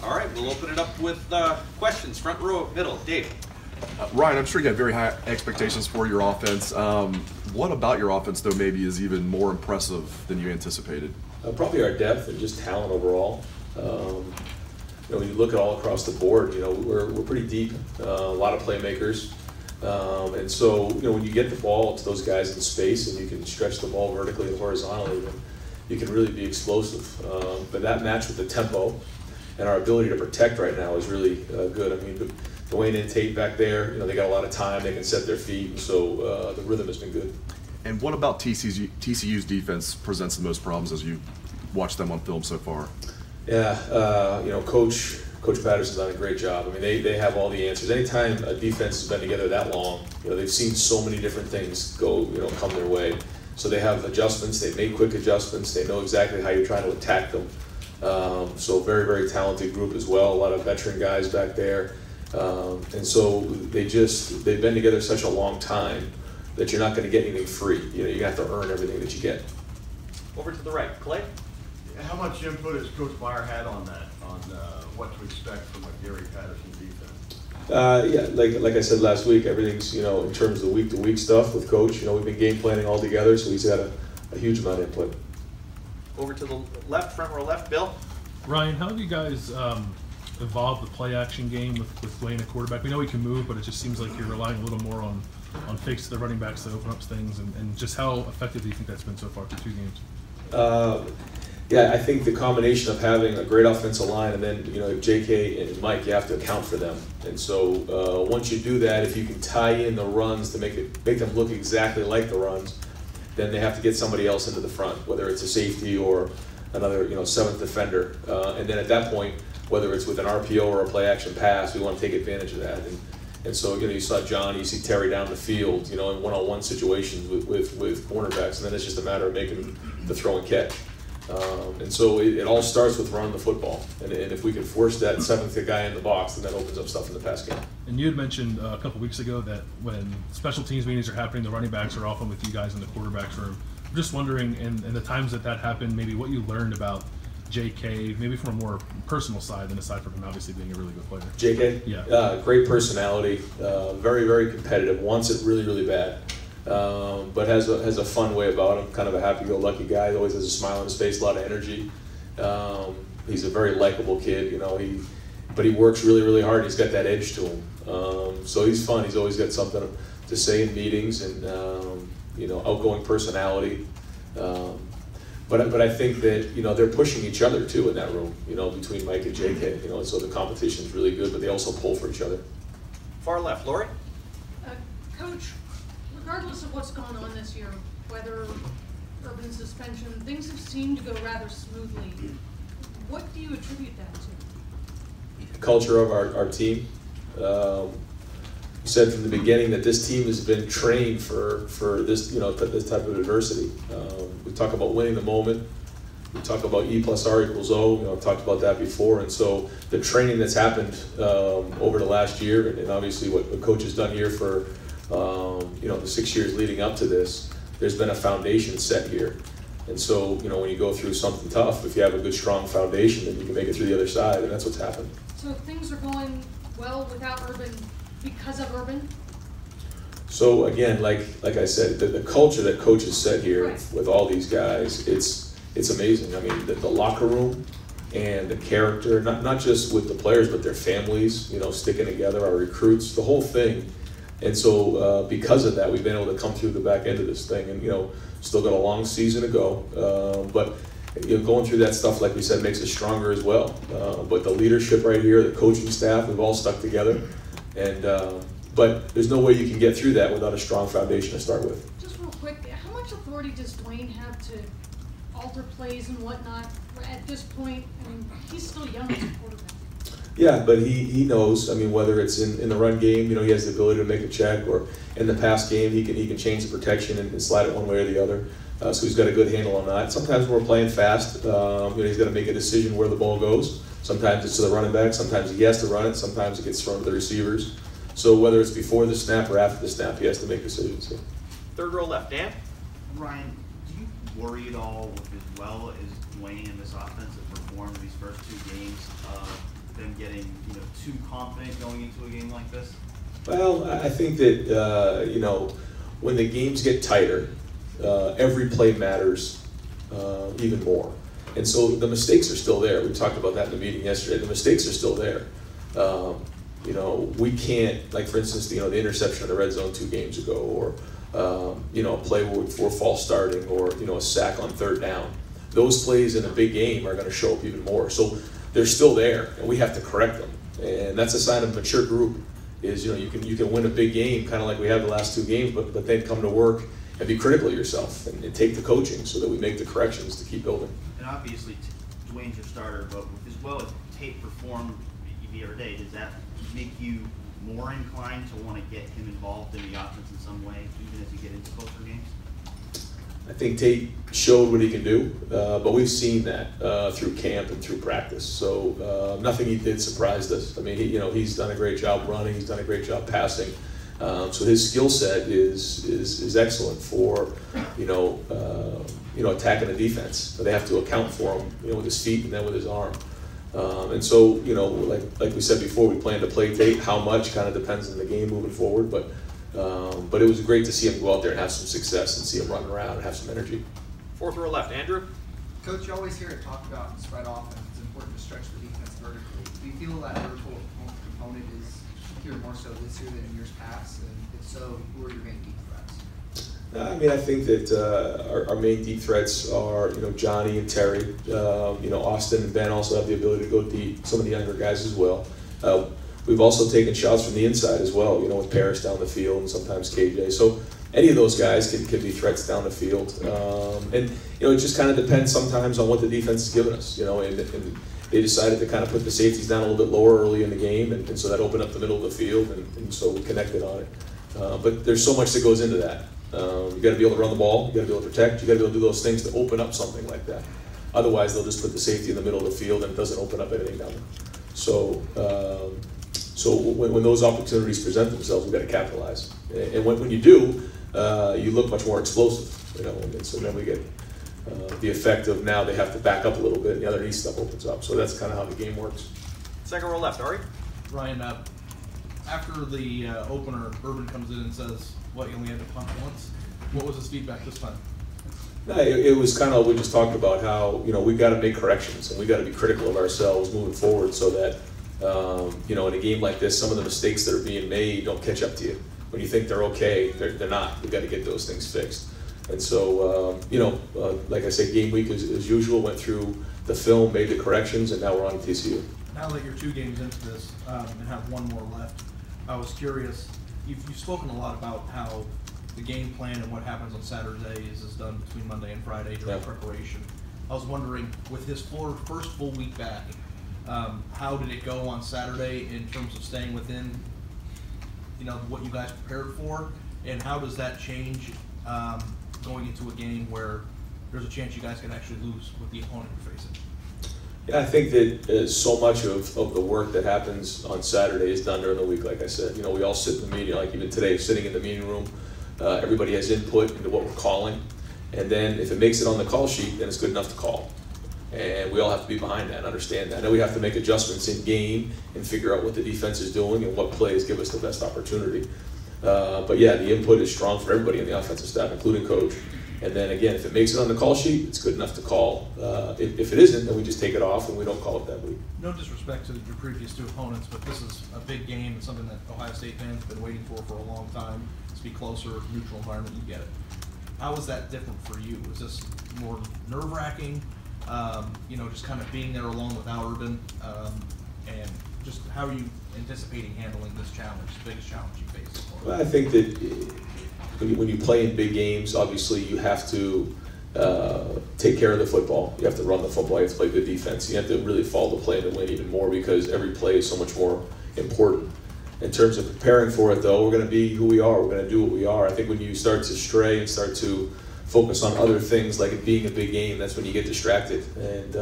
All right, we'll open it up with questions. Front row, middle. Dave. Ryan, I'm sure you have very high expectations for your offense. What about your offense, though, maybe is even more impressive than you anticipated? Probably our depth and just talent overall. When you look at all across the board, we're pretty deep. A lot of playmakers, and so when you get the ball to those guys in space and you can stretch the ball vertically and horizontally, then you can really be explosive. But that matched with the tempo and our ability to protect right now is really good. I mean, Dwayne and Tate back there, they got a lot of time. They can set their feet, and so the rhythm has been good. And what about TCU's defense presents the most problems as you watch them on film so far? Yeah, Coach Patterson's done a great job. I mean, they have all the answers. Anytime a defense has been together that long, they've seen so many different things come their way. So they have adjustments. They've made quick adjustments. They know exactly how you're trying to attack them. So very, very talented group as well. A lot of veteran guys back there, and so they've been together such a long time that you're not going to get anything free. You have to earn everything that you get. Over to the right, Clay. How much input has Coach Meyer had on that, on what to expect from a Gary Patterson defense? Yeah, like I said last week, everything's, in terms of the week-to-week stuff with Coach, we've been game planning all together, so he's got a huge amount of input. Over to the left, front row left, Bill. Ryan, how have you guys evolved the play-action game with Dwayne at quarterback? We know he can move, but it just seems like you're relying a little more on fakes to the running backs to open up things, and just how effective do you think that's been so far through 2 games? Yeah, I think the combination of having a great offensive line and then, JK and Mike, you have to account for them. And so once you do that, if you can tie in the runs to make them look exactly like the runs, then they have to get somebody else into the front, whether it's a safety or another, 7th defender. And then at that point, whether it's with an RPO or a play action pass, we want to take advantage of that. And so, you saw John, you see Terry down the field, in one-on-one situations with cornerbacks, and then it's just a matter of making the throw and catch. And so it all starts with running the football. And if we can force that 7th guy in the box, then that opens up stuff in the pass game. And you had mentioned a couple weeks ago that when special teams meetings are happening, the running backs are often with you guys in the quarterback's room. I'm just wondering, in the times that happened, maybe what you learned about JK, maybe from a more personal side than aside from him obviously being a really good player. JK? Yeah. Great personality, very, very competitive, wants it really, really bad. But has a fun way about him, kind of a happy-go-lucky guy. He always has a smile on his face, a lot of energy. He's a very likable kid, but he works really, really hard. He's got that edge to him. So he's fun. He's always got something to say in meetings and, outgoing personality. But I think that, they're pushing each other, too, in that room, between Mike and JK. And so the competition is really good, but they also pull for each other. Far left, Lori. Coach, regardless of what's gone on this year, whether Urban suspension, things have seemed to go rather smoothly. What do you attribute that to? Culture of our team. We said from the beginning that this team has been trained for this, this type of adversity. We talk about winning the moment. We talk about E plus R equals O. I've talked about that before. And so the training that's happened over the last year, and obviously what the coach has done here for the 6 years leading up to this, there's been a foundation set here. And so, when you go through something tough, if you have a good, strong foundation, then you can make it through the other side, and that's what's happened. So things are going well without Urban because of Urban? So again, like I said, the culture that coach has set here with all these guys, it's amazing. I mean, the locker room and the character, not just with the players, but their families, sticking together, our recruits, the whole thing. And so because of that, we've been able to come through the back end of this thing, and still got a long season to go. But going through that stuff, like we said, makes us stronger as well. But the leadership right here, the coaching staff, we've all stuck together. And but there's no way you can get through that without a strong foundation to start with. Just real quick, how much authority does Dwayne have to alter plays and whatnot at this point? I mean, he's still young as a quarterback. Yeah, but he knows. I mean, whether it's in the run game, he has the ability to make a check, or in the pass game, he can change the protection and slide it one way or the other. So he's got a good handle on that. Sometimes when we're playing fast, he's got to make a decision where the ball goes. Sometimes it's to the running back. Sometimes he has to run it. Sometimes it gets thrown to the receivers. So whether it's before the snap or after the snap, he has to make decisions. So. Third row left, Dan. Ryan, do you worry at all with as well as Dwayne and this offense have performed these first 2 games them getting too confident going into a game like this? Well, I think that when the games get tighter, every play matters even more. And so the mistakes are still there. We talked about that in the meeting yesterday. The mistakes are still there. We can't, like for instance, the interception in the red zone 2 games ago, or a play where we're false starting, or a sack on 3rd down. Those plays in a big game are going to show up even more. So they're still there, and we have to correct them. And that's a sign of a mature group. Is you can win a big game, kind of like we have the last 2 games, but then come to work and be critical of yourself and take the coaching so that we make the corrections to keep building. And obviously, Dwayne's your starter, but as well as Tate performed the other day, does that make you more inclined to want to get him involved in the offense in some way, even as you get into closer games? I think Tate showed what he can do, but we've seen that through camp and through practice. So nothing he did surprised us. I mean, he's done a great job running. He's done a great job passing. So his skill set is excellent for attacking the defense. But they have to account for him, with his feet and then with his arm. And so like we said before, we plan to play Tate. How much kind of depends on the game moving forward, but it was great to see him go out there and have some success and see him run around and have some energy. 4th row left, Andrew. Coach, you always hear it talked about in spread offense. It's important to stretch the defense vertically. Do you feel that vertical component is here more so this year than in years past? And if so, who are your main deep threats? I mean, I think that our main deep threats are, Johnny and Terry. Austin and Ben also have the ability to go deep. Some of the younger guys as well. We've also taken shots from the inside as well, with Paris down the field and sometimes KJ. So any of those guys can be threats down the field. And it just kind of depends sometimes on what the defense is giving us, and they decided to kind of put the safeties down a little bit lower early in the game, and so that opened up the middle of the field, and so we connected on it. But there's so much that goes into that. You got to be able to run the ball, you got to be able to protect, you got to be able to do those things to open up something like that. Otherwise, they'll just put the safety in the middle of the field, and it doesn't open up anything down there. So when those opportunities present themselves, we've got to capitalize. And when you do, you look much more explosive, and so then we get the effect of now they have to back up a little bit, and the other knee stuff opens up. So that's kind of how the game works. 2nd row left, Ari. Ryan, after the opener, Urban comes in and says, what, you only had to punt once? What was his feedback this time? No, it was kind of, we just talked about how, we've got to make corrections, and we've got to be critical of ourselves moving forward so that, in a game like this, some of the mistakes that are being made don't catch up to you. When you think they're okay, they're not. We've got to get those things fixed. And so, like I said, game week as usual, went through the film, made the corrections, and now we're on TCU. Now that you're 2 games into this and have 1 more left, I was curious, you've spoken a lot about how the game plan and what happens on Saturdays is done between Monday and Friday during preparation. I was wondering, with his first full week back, how did it go on Saturday in terms of staying within, what you guys prepared for, and how does that change going into a game where there's a chance you guys can actually lose with the opponent you're facing? Yeah, I think that so much of the work that happens on Saturday is done during the week, like I said. We all sit in the meeting, like even today, sitting in the meeting room. Everybody has input into what we're calling. And then if it makes it on the call sheet, then it's good enough to call. And we all have to be behind that and understand that. I know we have to make adjustments in game and figure out what the defense is doing and what plays give us the best opportunity. But yeah, the input is strong for everybody in the offensive staff, including coach. And then again, if it makes it on the call sheet, it's good enough to call. If it isn't, then we just take it off and we don't call it that week. No disrespect to your previous 2 opponents, but this is a big game and something that Ohio State fans have been waiting for a long time. To be closer, neutral environment, you get it. How is that different for you? Is this more nerve-wracking? Just kind of being there alone with Urban, and just how are you anticipating handling this challenge, the biggest challenge you face? Well, I think that when you play in big games, obviously you have to take care of the football. You have to run the football. You have to play good defense. You have to really follow the play to win even more because every play is so much more important. In terms of preparing for it, though, we're going to be who we are. We're going to do what we are. I think when you start to stray and start to focus on other things, like it being a big game, that's when you get distracted. And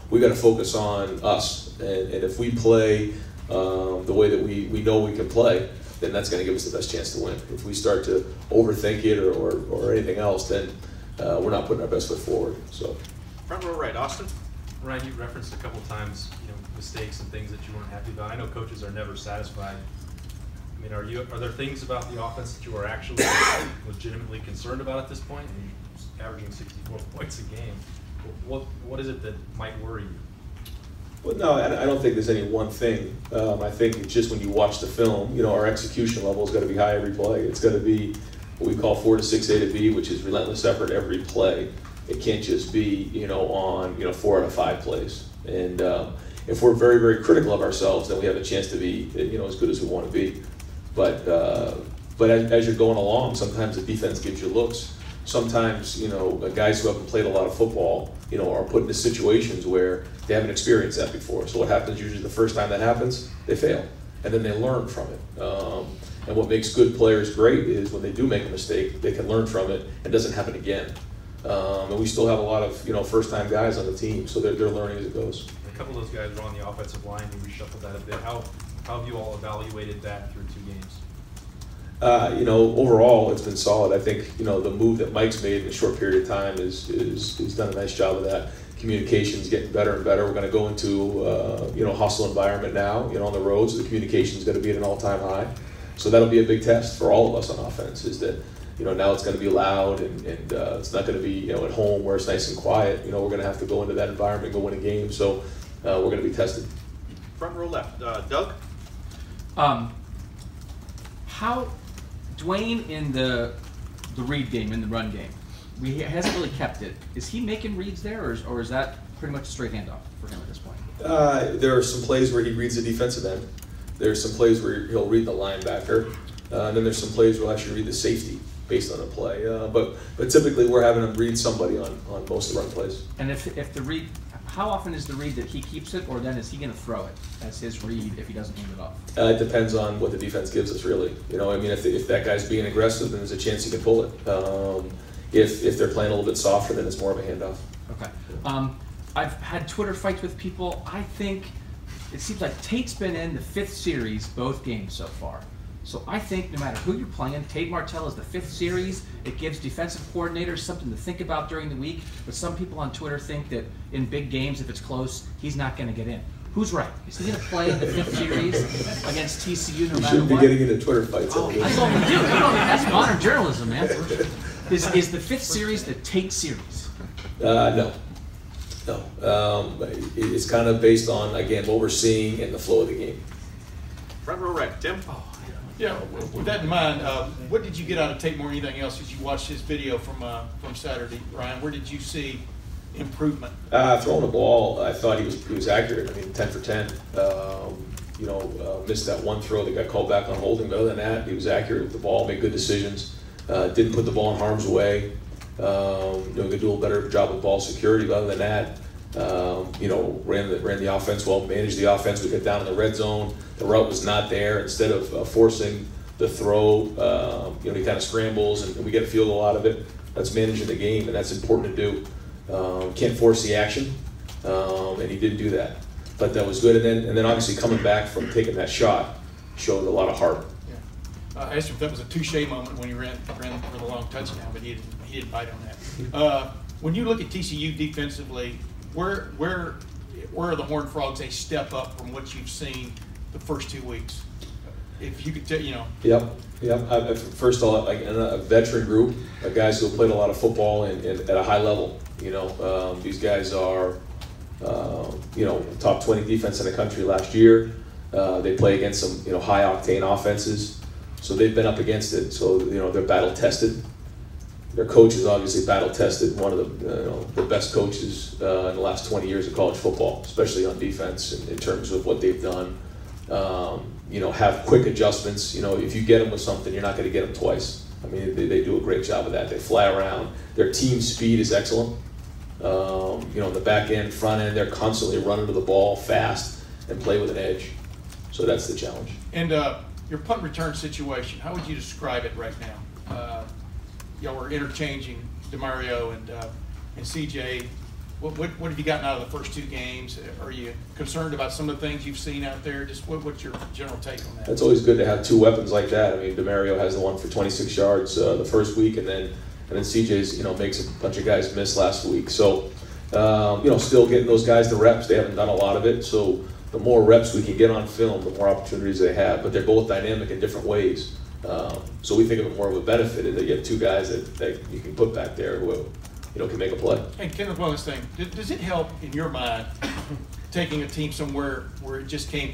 we got to focus on us. And if we play the way that we know we can play, then that's going to give us the best chance to win. If we start to overthink it or anything else, then we're not putting our best foot forward. So, front row right, Austin. Ryan, you referenced a couple times, mistakes and things that you weren't happy about? I know coaches are never satisfied. I mean, are there things about the offense that you are actually legitimately concerned about at this point? I mean, averaging 64 points a game. What is it that might worry you? Well, no, I don't think there's any one thing. I think it's just when you watch the film, you know, our execution level has got to be high every play. It's got to be what we call 4 to 6 A to B, which is relentless effort every play. It can't just be, you know, on, you know, 4 out of 5 plays. And if we're very, very critical of ourselves, then we have a chance to be, you know, as good as we want to be. But as you're going along, sometimes the defense gives you looks. Sometimes, you know, guys who haven't played a lot of football, you know, are put into situations where they haven't experienced that before. So what happens usually the first time that happens, they fail, and then they learn from it. And what makes good players great is when they do make a mistake, they can learn from it and it doesn't happen again. And we still have a lot of, you know, first-time guys on the team, so they're learning as it goes. A couple of those guys are on the offensive line. You reshuffled that a bit. How have you all evaluated that through 2 games? You know, overall, it's been solid. I think, you know, the move that Mike's made in a short period of time is done a nice job of that. Communication's getting better and better. We're going to go into, you know, hostile environment now, you know, on the road, so the communication's going to be at an all-time high. So that'll be a big test for all of us on offense, is that, you know, now it's going to be loud and it's not going to be, you know, at home where it's nice and quiet. You know, we're going to have to go into that environment and go win a game. So we're going to be tested. Front row left. Doug? How Dwayne in the read game, in the run game, he hasn't really kept it. Is he making reads there, or is that pretty much a straight handoff for him at this point? There are some plays where he reads the defensive end. There's some plays where he'll read the linebacker. And then there's some plays where he'll actually read the safety based on a play. But typically we're having him read somebody on most of the run plays. And if the read, how often is the read that he keeps it, or then is he going to throw it as his read if he doesn't hand it off? It depends on what the defense gives us, really. You know, I mean, if that guy's being aggressive, then there's a chance he can pull it. If they're playing a little bit softer, then it's more of a handoff. Okay. I've had Twitter fights with people. I think it seems like Tate's been in the 5th series both games so far. So I think no matter who you're playing, Tate Martell is the 5th series. It gives defensive coordinators something to think about during the week. But some people on Twitter think that in big games, if it's close, he's not going to get in. Who's right? Is he going to play in the 5th series against TCU no matter what? You shouldn't be getting into Twitter fights. Oh, that's what we do. That's modern journalism, man. Is the 5th series the Tate series? No. It's kind of based on, again, what we're seeing and the flow of the game. Front row right. Tim? Yeah, with that in mind, what did you get out of Tate more than anything else as you watched his video from Saturday, Ryan? Where did you see improvement? Throwing the ball, I thought he was accurate. I mean, 10 for 10. You know, missed that one throw that got called back on holding. But other than that, he was accurate with the ball, made good decisions. Didn't put the ball in harm's way. You know, could do a little better job with ball security. But other than that, you know, ran the offense well, managed the offense. We got down in the red zone. The route was not there. Instead of forcing the throw, you know, he kind of scrambles and we get a field goal out of it. That's managing the game, and that's important to do. Can't force the action, and he didn't do that. But that was good. And then obviously coming back from taking that shot showed a lot of heart. Yeah. I asked him if that was a touche moment when he ran for the long touchdown, but he didn't bite on that. When you look at TCU defensively, where are the Horned Frogs a step up from what you've seen the first 2 weeks? If you could tell, you know. Yep. First of all, like a veteran group, guys who have played a lot of football and at a high level. You know, these guys are, you know, top 20 defense in the country last year. They play against some, you know, high octane offenses, so they've been up against it. So you know, they're battle tested. Their coach is obviously battle tested. One of the best coaches in the last 20 years of college football, especially on defense, in terms of what they've done. You know, have quick adjustments. You know, if you get them with something, you're not going to get them twice. I mean, they do a great job of that. They fly around. Their team speed is excellent. You know, the back end, front end, they're constantly running to the ball fast and play with an edge. So that's the challenge. And your punt return situation, how would you describe it right now? Y'all were interchanging DeMario and CJ. What have you gotten out of the first 2 games? Are you concerned about some of the things you've seen out there? Just what's your general take on that? It's always good to have 2 weapons like that. I mean, DeMario has the one for 26 yards the first week, and then CJ's, you know, makes a bunch of guys miss last week. So, you know, still getting those guys the reps. They haven't done a lot of it, so the more reps we can get on film, the more opportunities they have. But they're both dynamic in different ways. So we think of it more of a benefit is that you have two guys that you can put back there who can make a play. Hey, Kenneth, one last thing. Does it help in your mind taking a team somewhere where it just came,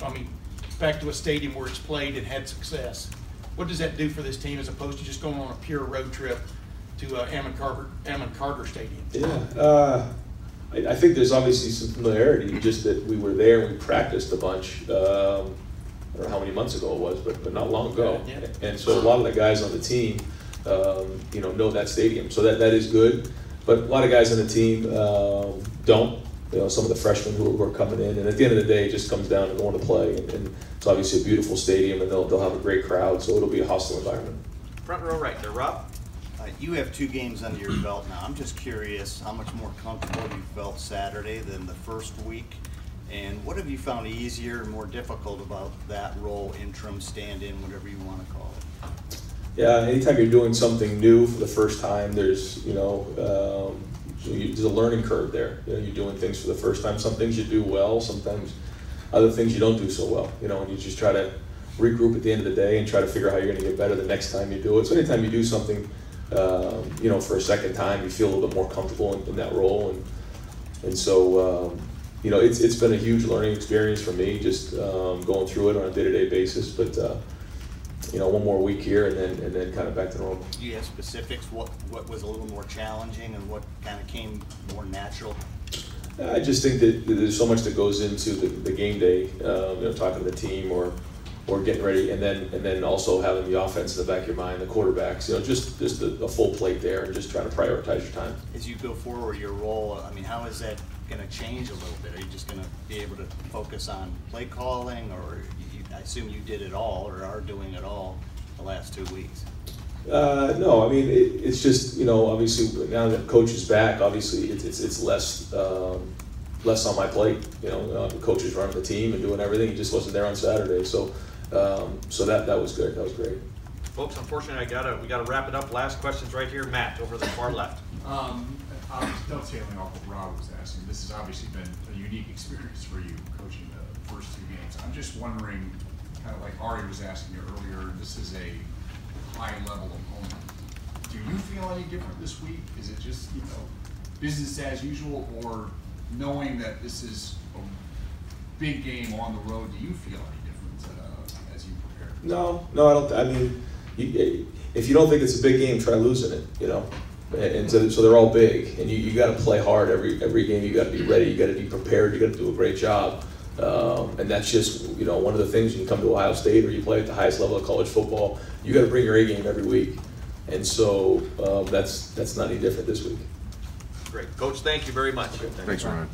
back to a stadium where it's played and had success? What does that do for this team as opposed to just going on a pure road trip to Ammon Carter Stadium? Yeah, I think there's obviously some familiarity, just that we were there and we practiced a bunch. I don't know how many months ago it was, but not long ago. Yeah. And so a lot of the guys on the team, know that stadium. So that is good. But a lot of guys on the team don't. Some of the freshmen who are coming in, and at the end of the day, it just comes down to going to play. And it's obviously a beautiful stadium, and they'll have a great crowd, so it'll be a hostile environment. Front row right there, Rob. You have 2 games under your belt now. I'm just curious how much more comfortable you felt Saturday than the first week, and what have you found easier and more difficult about that role, interim, stand-in, whatever you want to call it? Yeah, anytime you're doing something new for the first time, there's there's a learning curve there. You're doing things for the first time. Some things you do well, sometimes other things you don't do so well. And you just try to regroup at the end of the day and try to figure out how you're going to get better the next time you do it. So anytime you do something, for a second time, you feel a little bit more comfortable in that role. And so, it's been a huge learning experience for me, just going through it on a day-to-day basis. But one more week here and then kind of back to normal. Do you have specifics? What was a little more challenging and what kind of came more natural? I just think that there's so much that goes into the game day, talking to the team or getting ready, and then also having the offense in the back of your mind, the quarterbacks, just a full plate there, and just trying to prioritize your time. As you go forward, your role, how is that going to change a little bit? Are you just going to be able to focus on play calling, or I assume you did it all or are doing it all the last 2 weeks? No, it's just, obviously now that coach is back, obviously it's less on my plate. The coach is running the team and doing everything. He just wasn't there on Saturday, so that was good. That was great. Folks, unfortunately, we gotta wrap it up. Last questions right here, Matt, over the far left. I was dovetailing off what Rob was asking. This has obviously been a unique experience for you, coaching the first 2 games. I'm just wondering, kind of like Ari was asking you earlier, this is a high-level opponent. Do you feel any different this week? Is it just, business as usual, or knowing that this is a big game on the road, do you feel any different as you prepare? No, I don't. If you don't think it's a big game, try losing it. And so they're all big, and you got to play hard every game. You got to be ready. You got to be prepared. You got to do a great job. And that's just one of the things when you come to Ohio State or you play at the highest level of college football. You got to bring your A game every week, and so that's not any different this week. Great, Coach. Thank you very much. Thanks, Ryan.